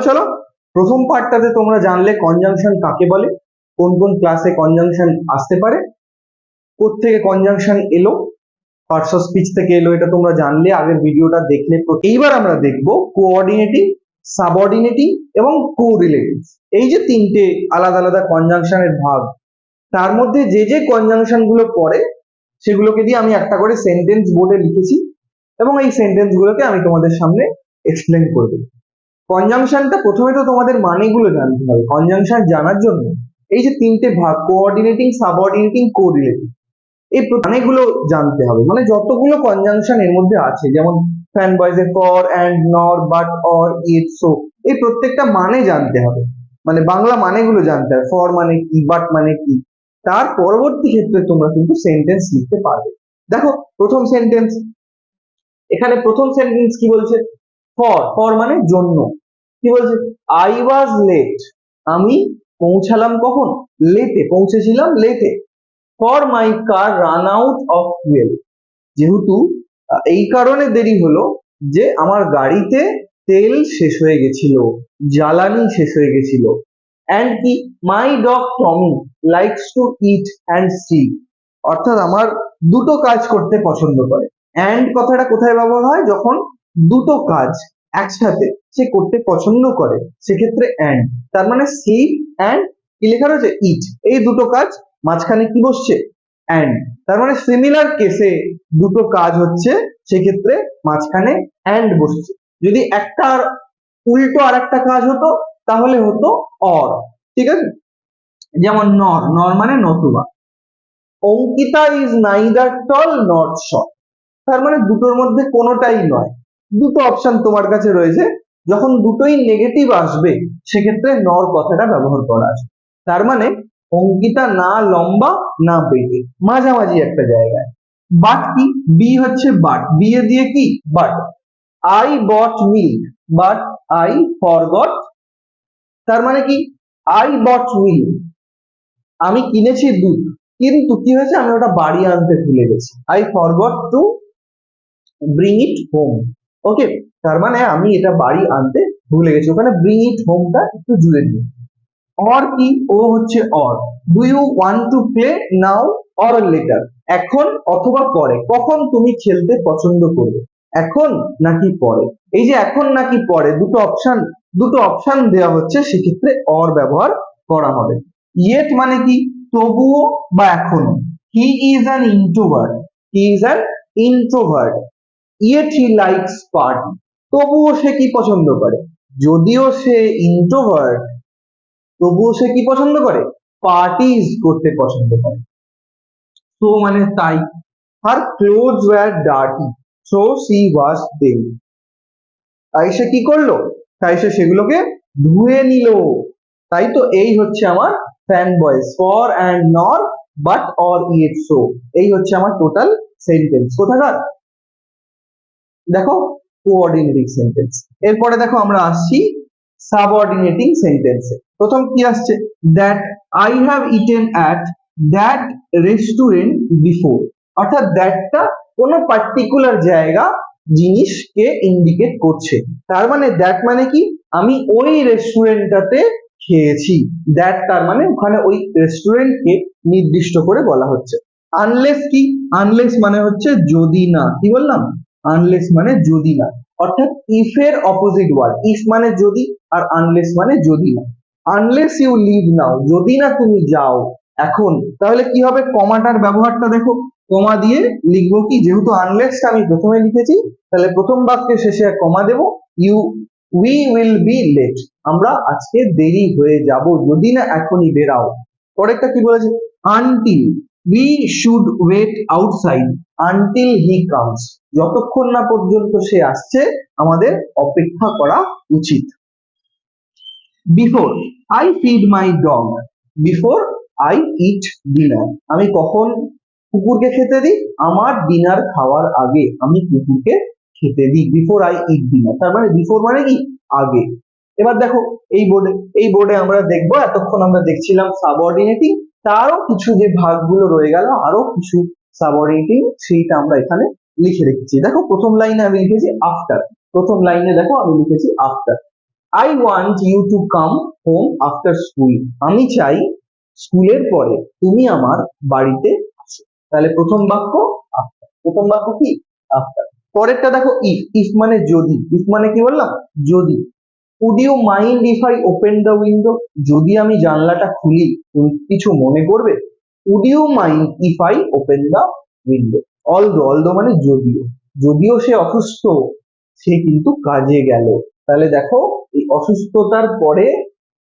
চলো প্রথম পার্টটাতে তোমরা জানলে কনজাংশন কাকে বলে, কোন কোন ক্লাসে কনজাংশন আসতে পারে, কোত্থেকে কনজাংশন এলো, পার্টস অফ স্পিচ থেকে এলো, এটা তোমরা জানলে আগের ভিডিওটা দেখলে। এইবার আমরা দেখব কোঅর্ডিনেটিং, সাবঅর্ডিনেটিং এবং কোরিলেটিভ। এই যে তিনটে আলাদা আলাদা কনজাংশনের ভাগ, তার মধ্যে যে যে কনজাংশন গুলো পড়ে সেগুলোকে দিয়ে আমি একটা করে সেন্টেন্স বোর্ডে লিখেছি এবং এই সেন্টেন্স গুলোকে আমি তোমাদের সামনে এক্সপ্লেন করে দেব। কনজাংশনটা প্রথমে তো তোমাদের মানেগুলো জানতে হবে। কনজাংশন জানার জন্য এই যে তিনটে ভাগ, কোঅর্ডিনেটিং, সাবঅর্ডিনেটিং, কোরিলেটিভ, এই মানেগুলো জানতে হবে। মানে যতগুলো কনজাংশন এর মধ্যে আছে, যেমন ফ্যান বয়েজে ফর, অ্যান্ড, নর, বাট, অর, ইট, সো, এই প্রত্যেকটা মানে জানতে হবে, মানে বাংলা মানেগুলো জানতে হবে। ফর মানে কি, বাট মানে কি, তার পরবর্তী ক্ষেত্রে তোমরা কিন্তু সেন্টেন্স লিখতে পারবে। দেখো প্রথম সেন্টেন্স, এখানে প্রথম সেন্টেন্স কি বলছে? ফর, ফর মানে জন্য। কি বলছে? আই ওয়াজ লেট, আমি পৌঁছালাম কখন? লেটে, পৌঁছেছিলাম লেটে। For my car run out of fuel, যেহেতু এই কারণে দেরি হলো যে আমার গাড়িতে তেল শেষ হয়ে গেছিল, জ্বালানি শেষ হয়ে গেছিল। অ্যান্ড কি? মাই dog Tommy likes to it and sleep, অর্থাৎ আমার দুটো কাজ করতে পছন্দ করে। অ্যান্ড কথাটা কোথায় ব্যবহার হয়? যখন দুটো কাজ একসাথে সে করতে পছন্দ করে সেক্ষেত্রে অ্যান্ড। তার মানে স্লিপ অ্যান্ড কি লেখা রয়েছে? ইট, এই দুটো কাজ, মাঝখানে কি বসছে? অ্যান্ড। তার মানে সিমিলার কেসে দুটো কাজ হচ্ছে, সেক্ষেত্রে মাঝখানে অ্যান্ড বসছে। যদি একটা উল্টো আর একটা কাজ হতো তাহলে হতো অর। ঠিক আছে? যেমন নর, নর মানে নতুবা। Ankita is neither tall not short, তার মানে দুটোর মধ্যে কোনোটাই নয়। দুটো অপশন তোমার কাছে রয়েছে, যখন দুটোই নেগেটিভ আসবে সেক্ষেত্রে নর কথাটা ব্যবহার করা আছে। তার মানে অঙ্কিতা না লম্বা না বেটে, মাঝামাঝি একটা জায়গায়। বাট কি? বি হচ্ছে বাট, বি এ দিয়ে কি? But. I bought milk but I forgot, তার মানে কি? আই বট মিল্ক, আমি কিনেছি দুধ, কিন্তু কি হয়েছে? আমি ওটা বাড়ি আনতে ভুলে গেছি। I forgot to bring it home. Okay, তার মানে আমি এটা বাড়ি আনতে ভুলে গেছি। ওখানে ব্রিং ইট হোমটা একটু জুড়ে দিই। অর কি? ও হচ্ছে or. Do you want to play now or later, এখন অথবা পরে। কখন তুমি খেলতে পছন্দ করবে, এখন নাকি পরে? এই যে এখন নাকি পরে দুটো অপশন দেওয়া হচ্ছে, সেক্ষেত্রে অর ব্যবহার করা হবে। ইয়েট মানে কি? তবুও বা এখনো। He is an introvert, he is an introvert. Yet he likes party, তবুও সে কি পছন্দ করে? যদিও সে ইন্ট্রোভার্ট, তবুও সে কি পছন্দ করে? পার্টিজ করতে পছন্দ করে। সো মানে তাই। Her clothes were dirty so she washed them, তাই সে কি করলো? তাই সে সেগুলোকে ধুয়ে নিল। তাই তো এই হচ্ছে আমার ফ্যান বয়েজ, ফর অ্যান্ড নর, বাট, অর, ইয়েট, সো, এই হচ্ছে আমার টোটাল সেন্টেন্স। কোথাকার? দেখো কোঅর্ডিনেটিং সেন্টেন্স। এরপরে দেখো আমরা আসছি সাবঅর্ডিনেটিং সেন্টেন্সে। প্রথম কি আসছে? That I have eaten at that restaurant before, অর্থাৎ দ্যাটটা কোনো পার্টিকুলার জায়গা, জিনিসকে ইন্ডিকেট করছে। তার মানে দ্যাট মানে কি? আমি ওই রেস্টুরেন্টটাতে খেয়েছি। দ্যাট তার মানে ওখানে ওই রেস্টুরেন্টকে নির্দিষ্ট করে বলা হচ্ছে। আনলেস কি? আনলেস মানে হচ্ছে যদি না। কি বললাম? আনলেস মানে যদি না, অর্থাৎ ইফ এর অপোজিট ওয়ার্ড। ইফ মানে যদি, আর আনলেস মানে যদি না। আনলেস ইউ লিভ নাও, যদি না তুমি যাও এখন, তাহলে কি হবে? কমাটার ব্যবহারটা দেখো, কমা দিয়ে লিখবো কি? যেহেতু আনলেসটা আমি প্রথমে লিখেছি, তাহলে প্রথম বাক্যের শেষে কমা দেবো। উই উইল বি লেট, আমরা আজকে দেরি হয়ে যাব যদি না এখনই বেরাও। পরেরটা কি বলেছে? Until we should wait outside until he comes, যতক্ষণ না পর্যন্ত সে আসছে আমাদের অপেক্ষা করা উচিত। Before I feed my dog, before I eat dinner, আমি কখন কুকুরকে খেতে দিই? আমার ডিনার খাওয়ার আগে আমি কুকুরকে খেতে দিই। Before I eat dinner, তার মানে before মানে কি? আগে। এবার দেখো এই বোর্ডে আমরা দেখবো, এতক্ষণ আমরা দেখছিলাম সাবঅর্ডিনেটিং, তারও কিছু যে ভাগগুলো রয়ে গেল, আরো কিছু সাবঅর্ডিনেটিং, সেইটা আমরা এখানে লিখে রেখেছি। দেখো প্রথম লাইনে আমি লিখেছি আফটার, প্রথম লাইনে দেখো আমি লিখেছি after. I want you to come home after school, আমি চাই স্কুলের পরে তুমি আমার বাড়িতে আসো। তাহলে প্রথম বাক্য আফটার, প্রথম বাক্য কি আফটার। পরেরটা দেখো ইফ, ইফ মানে যদি, ইফ মানে কি বললাম যদি। Would you mind if I open the window, যদি আমি জানলাটা খুলি তুমি কিছু মনে করবে? Would you mind if I open the window. Although, although মানে যদিও, যদিও সে অসুস্থ সে কিন্তু কাজে গেল। তাহলে দেখো এই অসুস্থতার পরে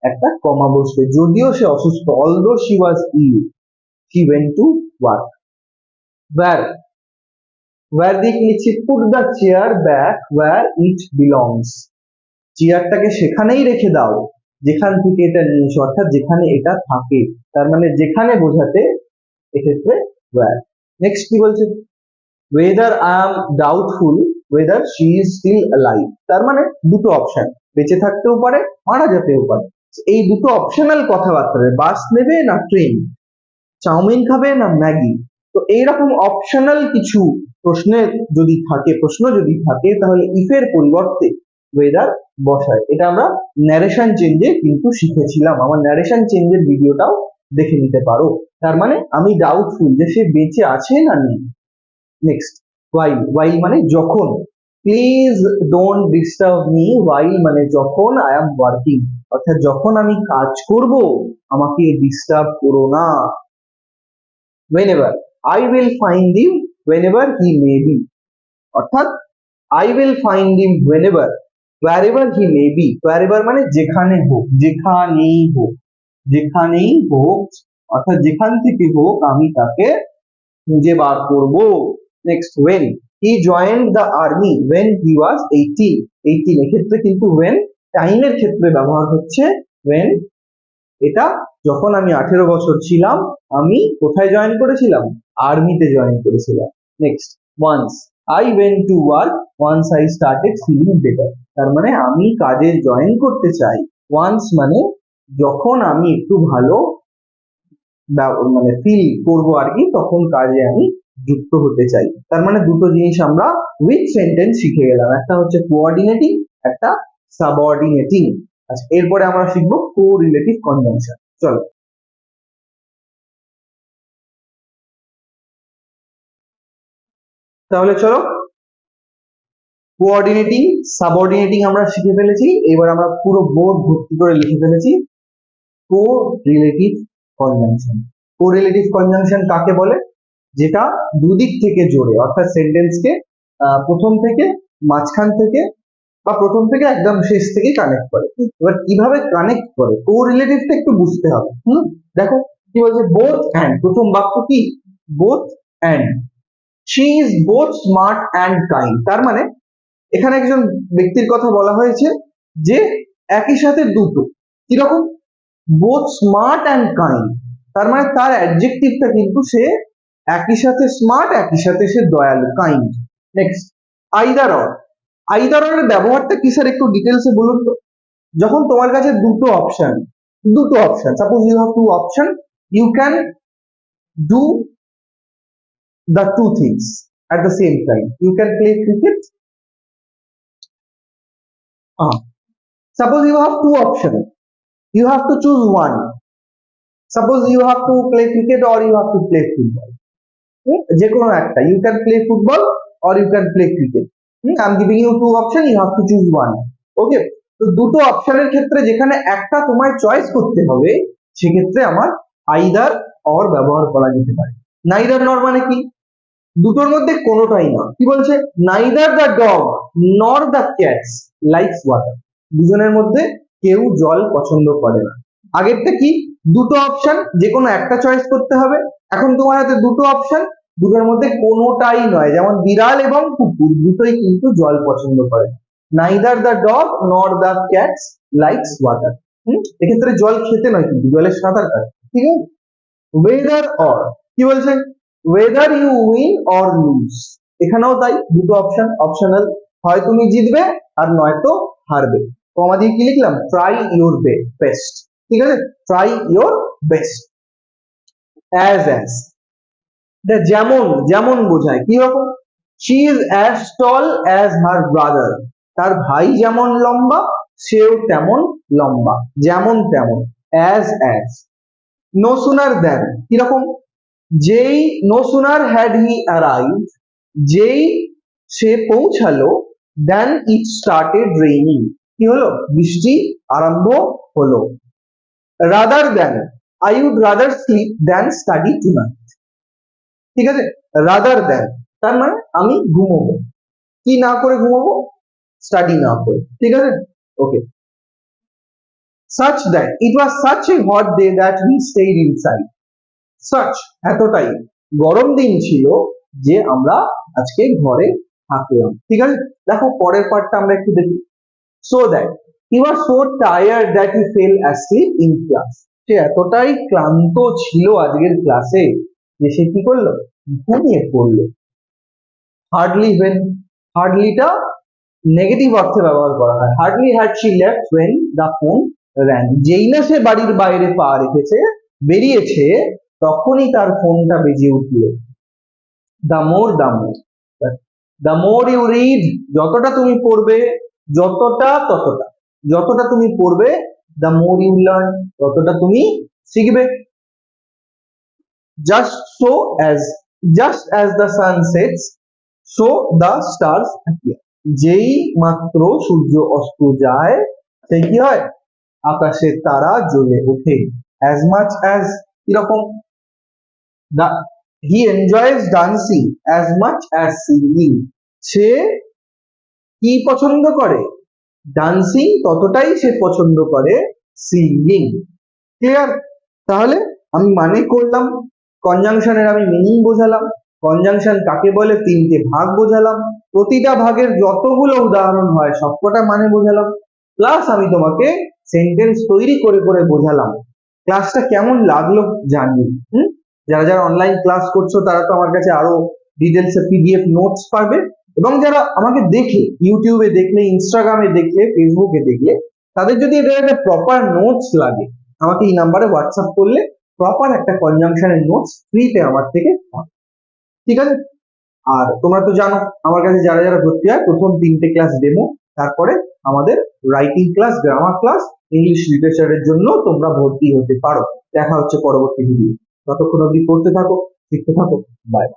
একটা কমা বসবে, যদিও সে অসুস্থ, although she was ill she went to work. Where, where দিয়ে কি লিখছি? Put the chair back where it belongs, চেয়ারটাকে সেখানেই রেখে দাও যেখান থেকে এটা নিয়েছো, অর্থাৎ যেখানে এটা থাকে, তার মানে যেখানে বোঝাতে এক্ষেত্রে ওয়্যার। নেক্সট কি বলছে? whether I am doubtful whether she is still alive, তার মানে দুটো অপশন, বেঁচে থাকতেও পারে মারা যেতেও পারে। এই দুটো অপশনাল কথাবার্তা, বাস নেবে না ট্রেন, চাউমিন খাবে না ম্যাগি, তো এইরকম অপশনাল কিছু প্রশ্নে যদি থাকে, প্রশ্ন যদি থাকে তাহলে ইফের পরিবর্তে ওয়েদার বসায়। এটা আমরা ন্যারেশন চেঞ্জে কিন্তু শিখেছিলাম, আমার ন্যারেশন চেঞ্জের ভিডিওটাও দেখে নিতে পারো। তার মানে আমি ডাউটফুল যে সে বেঁচে আছে না নেই। নেক্সট while, while মানে যখন। Please don't disturb me while মানে যখন আই এম ওয়ার্কিং, অর্থাৎ যখন আমি কাজ করব আমাকে ডিস্টার্ব করো না। whenever, I will find him whenever he may be, অর্থাৎ I will find him whenever, wherever he may be, wherever মানে যেখানে হোক, যেখানেই হোক, যেখানেই হোক, অর্থাৎ যেখান থেকে হোক আমি তাকে খুঁজে বার করব। Next when, he joined the army when he was 18, 18 এক্ষেত্রে কিন্তু when টাইমের ক্ষেত্রে ব্যবহার হচ্ছে when, এটা যখন আমি 18 বছর ছিলাম আমি কোথায় জয়েন করেছিলাম? আর্মিতে জয়েন করেছিলাম। Next once, I went to work once I started feeling better, তার মানে আমি কাজে জয়েন করতে চাই। once মানে যখন আমি একটু ভালো মানে ফিল করবো আর কি, তখন কাজে আমি যুক্ত হতে চাই। তার মানে দুটো জিনিস আমরা উইথ সেন্টেন্স শিখে গেলাম, একটা হচ্ছে কোঅর্ডিনেটিং, একটা সাবঅর্ডিনেটিং। আচ্ছা, এরপরে আমরা শিখবো কোরিলেটিভ কনজাংশন। চলো তাহলে চলো, কোঅর্ডিনেটিং সাবঅর্ডিনেটিং আমরা শিখে ফেলেছি, এবার আমরা পুরো বোর্ড ভর্তি করে লিখে ফেলেছি কোরিলেটিভ কনজাংশন। কোরিলেটিভ কনজাংশন কাকে বলে? যেটা দুদিক থেকে জোড়ে, অর্থাৎ সেন্টেন্সকে প্রথম থেকে, মাঝখান থেকে বা প্রথম থেকে একদম শেষ থেকে কানেক্ট করে। এবার কিভাবে কানেক্ট করে কোরিলেটিভটা একটু বুঝতে হবে। দেখো কি বলছে, বোথ অ্যান্ড, প্রথম বাক্য কি both and. She is both smart and kind, তার মানে এখানে একজন ব্যক্তির কথা বলা হয়েছে যে একই সাথে দুটো, কিরকম? বোথ স্মার্ট অ্যান্ড কাইন্ড, তার মানে তার অ্যাডজেক্টিভটা কিন্তু সে একই সাথে স্মার্ট, একই সাথে সে দয়ালু, kind. Next either or, either or এর ব্যবহারটা কি স্যার একটু ডিটেলসে বলুন তো। যখন তোমার কাছে দুটো option, suppose you have two option, you can do the two things at the same time. You can play cricket. Suppose you have two options. You have to choose one. Suppose you have to play cricket or you have to play football. যে কোনো একটা, you can play football or you can play cricket. I'm giving you two options. You have to choose one. Okay. তো দুটো অপশনের ক্ষেত্রে যেখানে একটা তোমায় চয়েস করতে হবে সেক্ষেত্রে আমার আইদার অর ব্যবহার করা যেতে পারে। নাইদার নর মানে কি? দুটোর মধ্যে কোনোটাই না। কি বলছে? Neither the dog nor the cats likes water, দুজনের মধ্যে কেউ জল পছন্দ করে না। আগেরটা কি? দুটো অপশন, যে কোনো একটা চয়েস করতে হবে। এখন তোমার হাতে দুটো অপশন, দুটোর মধ্যে কোনোটাই নয়, যেমন বিড়াল এবং কুকুর দুটোই কিন্তু জল পছন্দ করে। Neither the dog nor the cats likes water, এক্ষেত্রে জল খেতে নয় কিন্তু জলের সাঁতার কাটে। ঠিক আছে। ওয়েদার অর, কি বলছে? whether you win or lose, এখানেও তাই, দুটো অপশন, অপশনাল, হয় তুমি জিতবে আর নয়তো হারবে। কমা দিয়ে কি লিখলাম? Try your best. ঠিক আছে, ট্রাই ইউর বেস্ট। অ্যাজ যেমন, যেমন বোঝায়, কি রকম? she is as tall as her brother, তার ভাই যেমন লম্বা সেও তেমন লম্বা, যেমন তেমন, as as. No sooner than, কিরকম, যেই no sooner had he arrived, যেই সে পৌঁছালো, দেন ইট স্টার্টেড রেইনিং, কি হলো, বৃষ্টি আরম্ভ হলো। Rather than, I would rather sleep than study tonight, ঠিক আছে, রাদার দেন তার মানে আমি ঘুমোবো, কি না করে ঘুমাবো, স্টাডি না করে, ঠিক আছে, ওকে। such that it was such a hot day that we stayed inside, such এতটাই গরম দিন ছিল যে আমরা আজকে ঘরে থাকলাম, ঠিক আছে। দেখো পরের পার্টটা আমরা একটু দেখি। so that he was so tired that he fell asleep in class, সে এতটাই ক্লান্ত ছিল আজকের ক্লাসে যে সে কি করলো, ঘুমিয়ে পড়লো। হার্ডলি when, হার্ডলিটা নেগেটিভ অর্থে ব্যবহার করা হয়। Hardly had she left when the phone rang, যেই না সে বাড়ির বাইরে পা রেখেছে, বেরিয়েছে, তখনই তার ফোনটা বেজে উঠল। the more the more, the more you read, যতটা তুমি পড়বে, যতটা তুমি পড়বে, the more you learn, ততটা তুমি শিখবে। just so as, just as the sun sets so the stars appear, যেই মাত্র সূর্য অস্ত যায় সেই কি হয়, আকাশে তারা জ্বলে ওঠে। as much as, কিরকম, the he enjoys dancing as much as singing, সে কি পছন্দ করে, ডান্সিং ততটাই সে পছন্দ করে সিঙ্গিং, ক্লিয়ার। তাহলে আমি মানে করলাম, কনজাংশনের আমি মিনিং বোঝালাম, কনজাংশন কাকে বলে তিনটে ভাগ বোঝালাম, প্রতিটা ভাগের যতগুলো উদাহরণ হয় সবকটা মানে বোঝালাম, প্লাস আমি তোমাকে সেন্টেন্স তৈরি করে করে বোঝালাম। ক্লাসটা কেমন লাগলো জানিও। যারা যারা অনলাইন ক্লাস করছো তারা তো আমার কাছে আরো ডিটেলস এ পিডিএফ নোটস পাবে, এবং যারা আমাকে দেখে ইউটিউবে দেখলে, ইনস্টাগ্রামে দেখলে, ফেসবুকে দেখলে, তাদের যদি এটা একটা প্রপার নোটস লাগে, আমাকে এই নাম্বারে হোয়াটসঅ্যাপ করলে প্রপার একটা কনজাংশনের নোটস ফ্রিতে আমার থেকে পাবে, ঠিক আছে। আর তোমরা তো জানো আমার কাছে যারা যারা ভর্তি হয় প্রথম 3টে ক্লাস ডেমো, তারপরে আমাদের writing class, grammar class, English লিটারেচারের জন্য তোমরা ভর্তি হতে পারো। দেখা হচ্ছে পরবর্তী ভিডিও, ততক্ষণ অবধি পড়তে থাকো, শিখতে থাকো, বাই।